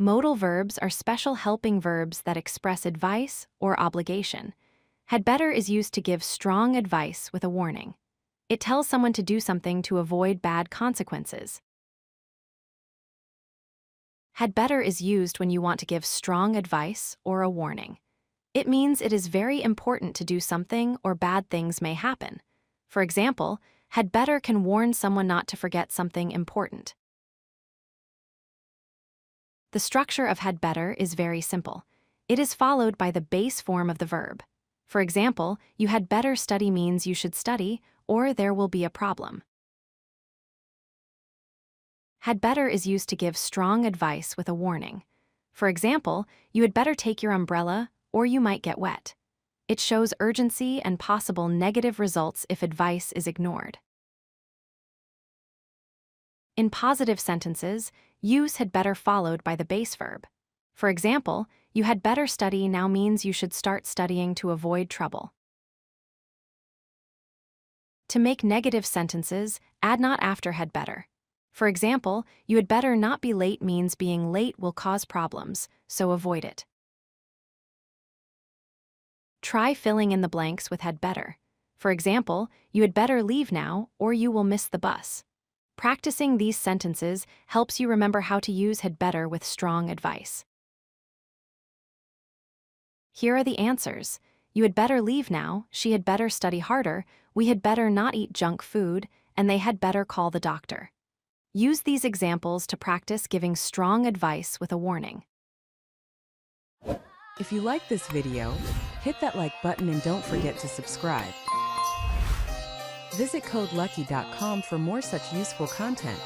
Modal verbs are special helping verbs that express advice or obligation. Had better is used to give strong advice with a warning. It tells someone to do something to avoid bad consequences. Had better is used when you want to give strong advice or a warning. It means it is very important to do something or bad things may happen. For example, had better can warn someone not to forget something important. The structure of had better is very simple. It is followed by the base form of the verb. For example, you had better study means you should study, or there will be a problem. Had better is used to give strong advice with a warning. For example, you had better take your umbrella, or you might get wet. It shows urgency and possible negative results if advice is ignored. In positive sentences, use had better followed by the base verb. For example, you had better study now means you should start studying to avoid trouble. To make negative sentences, add not after had better. For example, you had better not be late means being late will cause problems, so avoid it. Try filling in the blanks with had better. For example, you had better leave now or you will miss the bus. Practicing these sentences helps you remember how to use had better with strong advice. Here are the answers. You had better leave now, she had better study harder, we had better not eat junk food, and they had better call the doctor. Use these examples to practice giving strong advice with a warning. If you like this video, hit that like button and don't forget to subscribe. Visit codelucky.com for more such useful content.